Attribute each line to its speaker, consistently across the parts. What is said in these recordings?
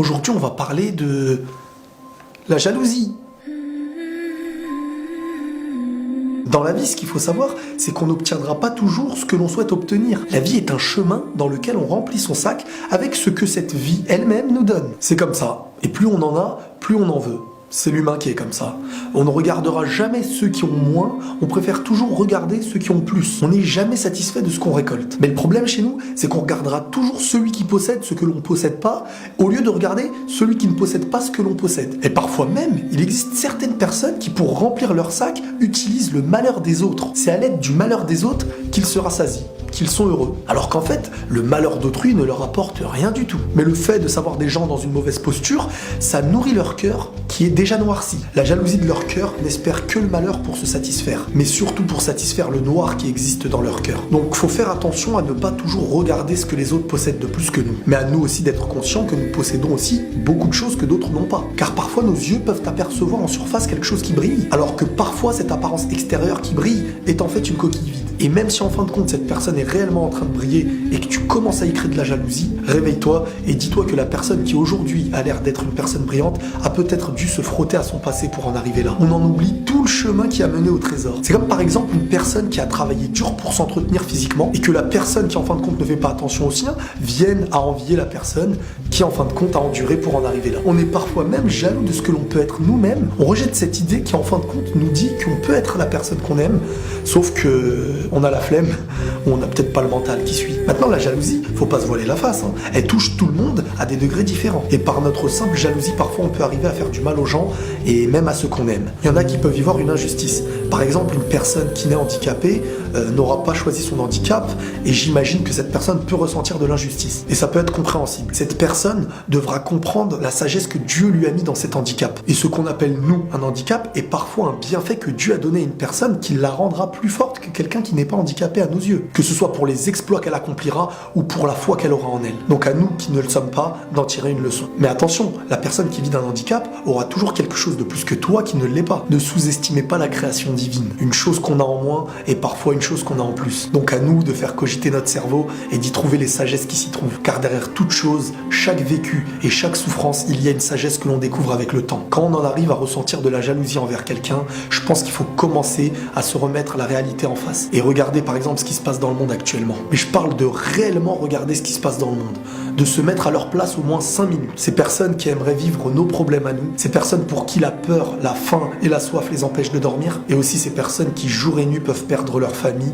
Speaker 1: Aujourd'hui, on va parler de la jalousie. Dans la vie, ce qu'il faut savoir, c'est qu'on n'obtiendra pas toujours ce que l'on souhaite obtenir. La vie est un chemin dans lequel on remplit son sac avec ce que cette vie elle-même nous donne. C'est comme ça. Et plus on en a, plus on en veut. C'est l'humain qui est comme ça. On ne regardera jamais ceux qui ont moins, on préfère toujours regarder ceux qui ont plus. On n'est jamais satisfait de ce qu'on récolte. Mais le problème chez nous, c'est qu'on regardera toujours celui qui possède ce que l'on ne possède pas, au lieu de regarder celui qui ne possède pas ce que l'on possède. Et parfois même, il existe certaines personnes qui, pour remplir leur sac, utilisent le malheur des autres. C'est à l'aide du malheur des autres qu'ils se rassasient, qu'ils sont heureux. Alors qu'en fait, le malheur d'autrui ne leur apporte rien du tout. Mais le fait de savoir des gens dans une mauvaise posture, ça nourrit leur cœur qui est déjà noirci. La jalousie de leur cœur n'espère que le malheur pour se satisfaire, mais surtout pour satisfaire le noir qui existe dans leur cœur. Donc faut faire attention à ne pas toujours regarder ce que les autres possèdent de plus que nous, mais à nous aussi d'être conscients que nous possédons aussi beaucoup de choses que d'autres n'ont pas. Car parfois nos yeux peuvent apercevoir en surface quelque chose qui brille, alors que parfois cette apparence extérieure qui brille est en fait une coquille vide. Et même si en fin de compte cette personne est réellement en train de briller et que tu commences à y créer de la jalousie, réveille-toi et dis-toi que la personne qui aujourd'hui a l'air d'être une personne brillante a peut-être dû se frotter à son passé pour en arriver là. On en oublie tout le chemin qui a mené au trésor. C'est comme par exemple une personne qui a travaillé dur pour s'entretenir physiquement et que la personne qui en fin de compte ne fait pas attention au sien vienne à envier la personne qui en fin de compte a enduré pour en arriver là. On est parfois même jaloux de ce que l'on peut être nous-mêmes. On rejette cette idée qui en fin de compte nous dit qu'on peut être la personne qu'on aime, sauf que on a la flemme ou on n'a peut-être pas le mental qui suit. Maintenant, la jalousie, faut pas se voiler la face, hein. Elle touche tout le monde à des degrés différents. Et par notre simple jalousie, parfois on peut arriver à faire du mal aux gens et même à ceux qu'on aime. Il y en a qui peuvent y voir une injustice. Par exemple, une personne qui naît handicapée n'aura pas choisi son handicap et j'imagine que cette personne peut ressentir de l'injustice. Et ça peut être compréhensible. Cette personne devra comprendre la sagesse que Dieu lui a mis dans cet handicap. Et ce qu'on appelle, nous, un handicap est parfois un bienfait que Dieu a donné à une personne qui la rendra plus forte que quelqu'un qui n'est pas handicapé à nos yeux. Que ce soit pour les exploits qu'elle accomplira ou pour la foi qu'elle aura en elle. Donc à nous qui ne le sommes pas, d'en tirer une leçon. Mais attention, la personne qui vit d'un handicap aura toujours quelque chose de plus que toi qui ne l'est pas. Ne sous-estimez pas la création divine. Une chose qu'on a en moins est parfois une chose qu'on a en plus. Donc à nous de faire cogiter notre cerveau et d'y trouver les sagesses qui s'y trouvent. Car derrière toute chose, chaque vécu et chaque souffrance, il y a une sagesse que l'on découvre avec le temps. Quand on en arrive à ressentir de la jalousie envers quelqu'un, je pense qu'il faut commencer à se remettre la réalité en face. Et regarder par exemple ce qui se passe dans le monde actuellement. Mais je parle de réellement regarder ce qui se passe dans le monde. De se mettre à leur place au moins 5 minutes. Ces personnes qui aimeraient vivre nos problèmes à nous. Ces personnes pour qui la peur, la faim et la soif les empêchent de dormir. Et aussi ces personnes qui jour et nuit peuvent perdre leur famille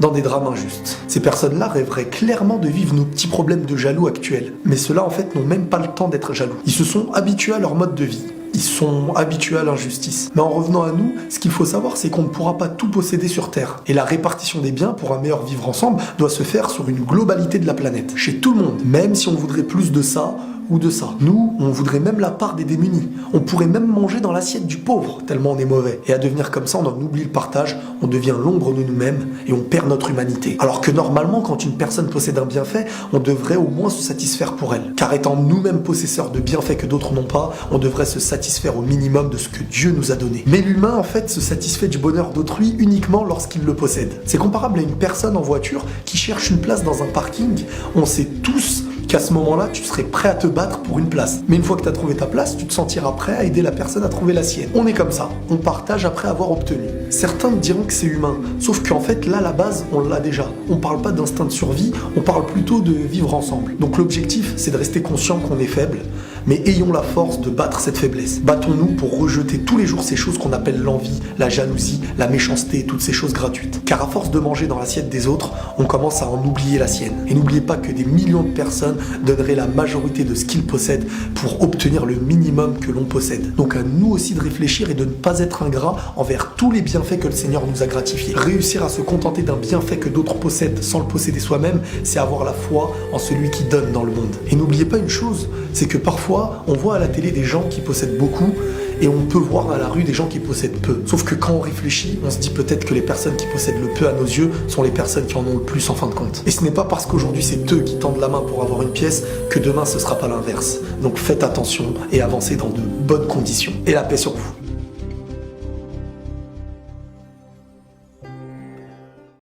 Speaker 1: dans des drames injustes. Ces personnes-là rêveraient clairement de vivre nos petits problèmes de jaloux actuels. Mais ceux-là en fait n'ont même pas le temps d'être jaloux. Ils se sont habitués à leur mode de vie. Ils sont habitués à l'injustice. Mais en revenant à nous, ce qu'il faut savoir, c'est qu'on ne pourra pas tout posséder sur Terre. Et la répartition des biens pour un meilleur vivre ensemble doit se faire sur une globalité de la planète. Chez tout le monde. Même si on voudrait plus de ça ou de ça. Nous, on voudrait même la part des démunis. On pourrait même manger dans l'assiette du pauvre, tellement on est mauvais. Et à devenir comme ça, on en oublie le partage, on devient l'ombre de nous-mêmes et on perd notre humanité. Alors que normalement, quand une personne possède un bienfait, on devrait au moins se satisfaire pour elle. Car étant nous-mêmes possesseurs de bienfaits que d'autres n'ont pas, on devrait se satisfaire au minimum de ce que Dieu nous a donné. Mais l'humain, en fait, se satisfait du bonheur d'autrui uniquement lorsqu'il le possède. C'est comparable à une personne en voiture qui cherche une place dans un parking. On sait tous qu'à ce moment-là, tu serais prêt à te battre pour une place. Mais une fois que tu as trouvé ta place, tu te sentiras prêt à aider la personne à trouver la sienne. On est comme ça, on partage après avoir obtenu. Certains me diront que c'est humain, sauf qu'en fait, là, la base, on l'a déjà. On parle pas d'instinct de survie, on parle plutôt de vivre ensemble. Donc l'objectif, c'est de rester conscient qu'on est faible, mais ayons la force de battre cette faiblesse. Battons-nous pour rejeter tous les jours ces choses qu'on appelle l'envie, la jalousie, la méchanceté et toutes ces choses gratuites. Car à force de manger dans l'assiette des autres, on commence à en oublier la sienne. Et n'oubliez pas que des millions de personnes donneraient la majorité de ce qu'ils possèdent pour obtenir le minimum que l'on possède. Donc à nous aussi de réfléchir et de ne pas être ingrats envers tous les bienfaits que le Seigneur nous a gratifiés. Réussir à se contenter d'un bienfait que d'autres possèdent sans le posséder soi-même, c'est avoir la foi en celui qui donne dans le monde. Et n'oubliez pas une chose, c'est que parfois, on voit à la télé des gens qui possèdent beaucoup et on peut voir dans la rue des gens qui possèdent peu. Sauf que quand on réfléchit, on se dit peut-être que les personnes qui possèdent le peu à nos yeux sont les personnes qui en ont le plus en fin de compte. Et ce n'est pas parce qu'aujourd'hui c'est eux qui tendent la main pour avoir une pièce que demain ce sera pas l'inverse. Donc faites attention et avancez dans de bonnes conditions. Et la paix sur vous.